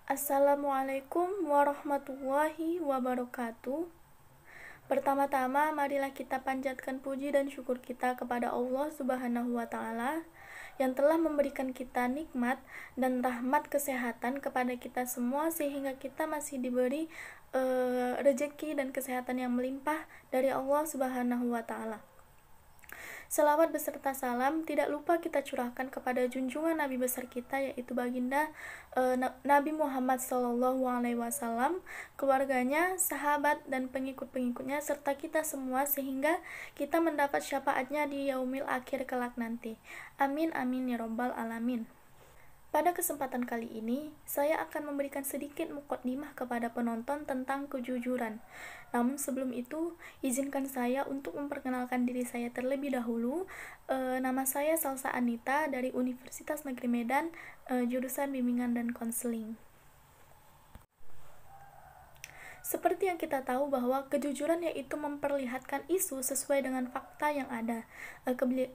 Assalamualaikum warahmatullahi wabarakatuh. Pertama-tama, marilah kita panjatkan puji dan syukur kita kepada Allah Subhanahu wa Ta'ala yang telah memberikan kita nikmat dan rahmat kesehatan kepada kita semua, sehingga kita masih diberi rezeki dan kesehatan yang melimpah dari Allah Subhanahu wa Ta'ala. Selawat beserta salam tidak lupa kita curahkan kepada junjungan Nabi besar kita, yaitu baginda Nabi Muhammad SAW, keluarganya, sahabat, dan pengikut-pengikutnya, serta kita semua, sehingga kita mendapat syafaatnya di yaumil akhir kelak nanti. Amin amin ya robbal alamin. Pada kesempatan kali ini, saya akan memberikan sedikit muqaddimah kepada penonton tentang kejujuran. Namun sebelum itu, izinkan saya untuk memperkenalkan diri saya terlebih dahulu. Nama saya Salsa Anita dari Universitas Negeri Medan, jurusan Bimbingan dan Konseling. Seperti yang kita tahu bahwa kejujuran yaitu memperlihatkan isu sesuai dengan fakta yang ada.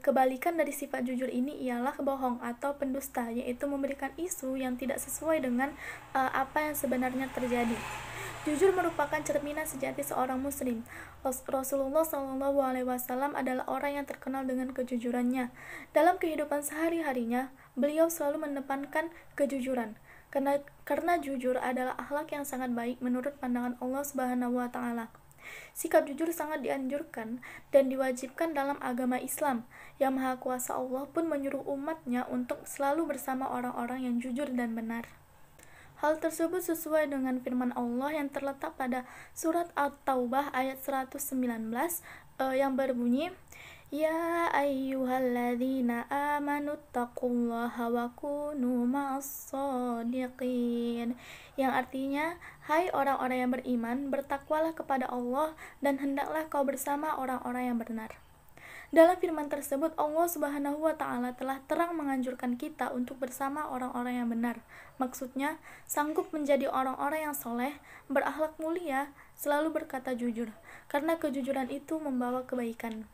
Kebalikan dari sifat jujur ini ialah bohong atau pendusta, yaitu memberikan isu yang tidak sesuai dengan apa yang sebenarnya terjadi. Jujur merupakan cerminan sejati seorang muslim. Rasulullah SAW adalah orang yang terkenal dengan kejujurannya. Dalam kehidupan sehari-harinya, beliau selalu mengedepankan kejujuran. Karena jujur adalah akhlak yang sangat baik menurut pandangan Allah Subhanahu wa Ta'ala. Sikap jujur sangat dianjurkan dan diwajibkan dalam agama Islam. Yang Maha Kuasa Allah pun menyuruh umatnya untuk selalu bersama orang-orang yang jujur dan benar. Hal tersebut sesuai dengan firman Allah yang terletak pada surat At-Taubah ayat 119 yang berbunyi, Ya ayyuhalladzina amanu taqullaha wa kunu ma'as-shadiqin, yang artinya, hai orang-orang yang beriman, bertakwalah kepada Allah dan hendaklah kau bersama orang-orang yang benar. Dalam firman tersebut, Allah Subhanahu wa Ta'ala telah terang menganjurkan kita untuk bersama orang-orang yang benar. Maksudnya, sanggup menjadi orang-orang yang soleh, berakhlak mulia, selalu berkata jujur, karena kejujuran itu membawa kebaikan.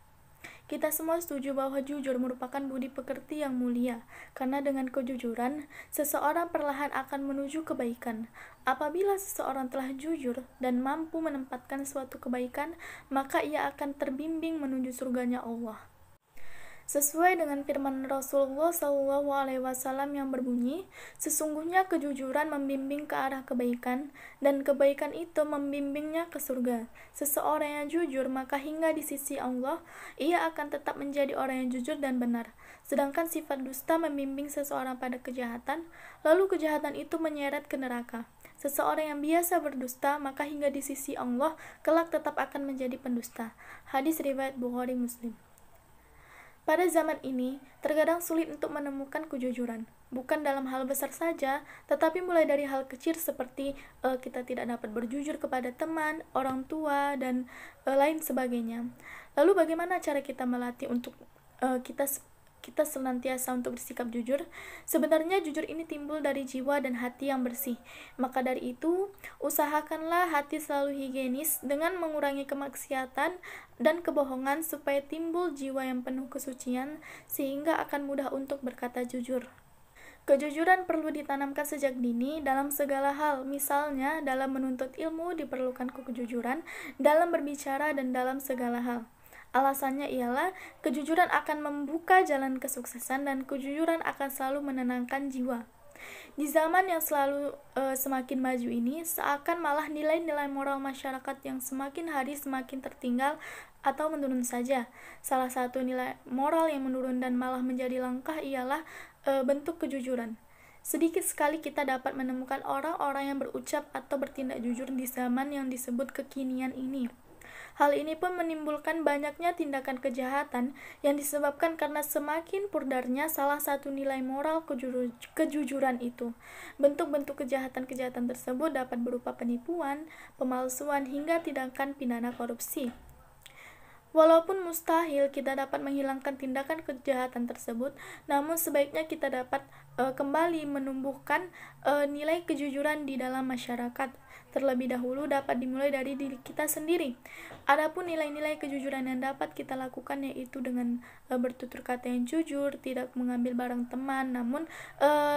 Kita semua setuju bahwa jujur merupakan budi pekerti yang mulia, karena dengan kejujuran, seseorang perlahan akan menuju kebaikan. Apabila seseorang telah jujur dan mampu menempatkan suatu kebaikan, maka ia akan terbimbing menuju surganya Allah. Sesuai dengan firman Rasulullah SAW yang berbunyi, sesungguhnya kejujuran membimbing ke arah kebaikan, dan kebaikan itu membimbingnya ke surga. Seseorang yang jujur, maka hingga di sisi Allah, ia akan tetap menjadi orang yang jujur dan benar. Sedangkan sifat dusta membimbing seseorang pada kejahatan, lalu kejahatan itu menyeret ke neraka. Seseorang yang biasa berdusta, maka hingga di sisi Allah, kelak tetap akan menjadi pendusta. Hadis riwayat Bukhari Muslim. Pada zaman ini, terkadang sulit untuk menemukan kejujuran. Bukan dalam hal besar saja, tetapi mulai dari hal kecil seperti kita tidak dapat berjujur kepada teman, orang tua, dan lain sebagainya. Lalu bagaimana cara kita melatih untuk kita senantiasa untuk bersikap jujur? Sebenarnya jujur ini timbul dari jiwa dan hati yang bersih. Maka dari itu, usahakanlah hati selalu higienis dengan mengurangi kemaksiatan dan kebohongan supaya timbul jiwa yang penuh kesucian, sehingga akan mudah untuk berkata jujur. Kejujuran perlu ditanamkan sejak dini dalam segala hal. Misalnya, dalam menuntut ilmu diperlukan kejujuran, dalam berbicara dan dalam segala hal. Alasannya ialah kejujuran akan membuka jalan kesuksesan dan kejujuran akan selalu menenangkan jiwa. Di zaman yang selalu semakin maju ini, seakan malah nilai-nilai moral masyarakat yang semakin hari semakin tertinggal atau menurun saja. Salah satu nilai moral yang menurun dan malah menjadi langka ialah bentuk kejujuran. Sedikit sekali kita dapat menemukan orang-orang yang berucap atau bertindak jujur di zaman yang disebut kekinian ini. Hal ini pun menimbulkan banyaknya tindakan kejahatan yang disebabkan karena semakin pudarnya salah satu nilai moral kejujuran itu. Bentuk-bentuk kejahatan-kejahatan tersebut dapat berupa penipuan, pemalsuan, hingga tindakan pidana korupsi. Walaupun mustahil kita dapat menghilangkan tindakan kejahatan tersebut, namun sebaiknya kita dapat kembali menumbuhkan nilai kejujuran di dalam masyarakat. Terlebih dahulu dapat dimulai dari diri kita sendiri. Adapun nilai-nilai kejujuran yang dapat kita lakukan yaitu dengan bertutur kata yang jujur, tidak mengambil barang teman, namun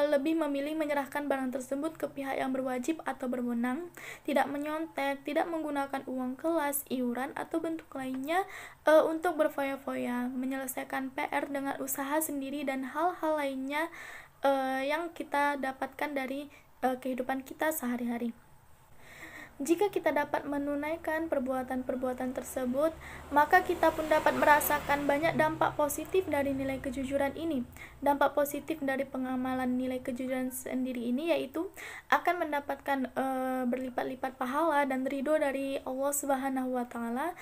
lebih memilih menyerahkan barang tersebut ke pihak yang berwajib atau berwenang, tidak menyontek, tidak menggunakan uang kelas, iuran, atau bentuk lainnya untuk berfoya-foya, menyelesaikan PR dengan usaha sendiri, dan hal-hal lainnya yang kita dapatkan dari kehidupan kita sehari-hari. Jika kita dapat menunaikan perbuatan-perbuatan tersebut, maka kita pun dapat merasakan banyak dampak positif dari nilai kejujuran ini. Dampak positif dari pengamalan nilai kejujuran sendiri ini yaitu akan mendapatkan berlipat-lipat pahala dan ridho dari Allah Subhanahu wa taala,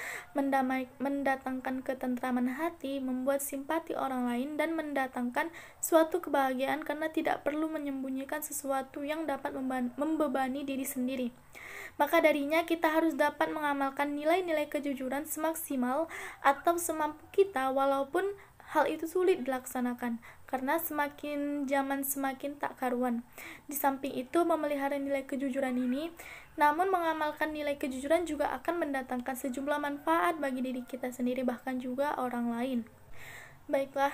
mendatangkan ketentraman hati, membuat simpati orang lain, dan mendatangkan suatu kebahagiaan karena tidak perlu menyembunyikan sesuatu yang dapat membebani diri sendiri. Maka darinya kita harus dapat mengamalkan nilai-nilai kejujuran semaksimal atau semampu kita, walaupun hal itu sulit dilaksanakan karena semakin zaman semakin tak karuan. Di samping itu, memelihara nilai kejujuran ini, namun mengamalkan nilai kejujuran juga akan mendatangkan sejumlah manfaat bagi diri kita sendiri, bahkan juga orang lain. Baiklah,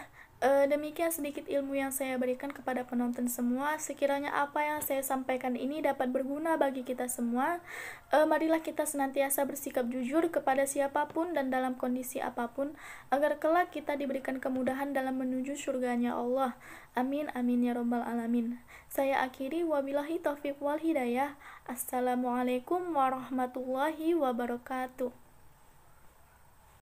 demikian sedikit ilmu yang saya berikan kepada penonton semua. Sekiranya apa yang saya sampaikan ini dapat berguna bagi kita semua, marilah kita senantiasa bersikap jujur kepada siapapun dan dalam kondisi apapun, agar kelak kita diberikan kemudahan dalam menuju surganya Allah. Amin, amin ya robbal alamin. Saya akhiri, wabillahi taufiq wal hidayah. Assalamualaikum warahmatullahi wabarakatuh.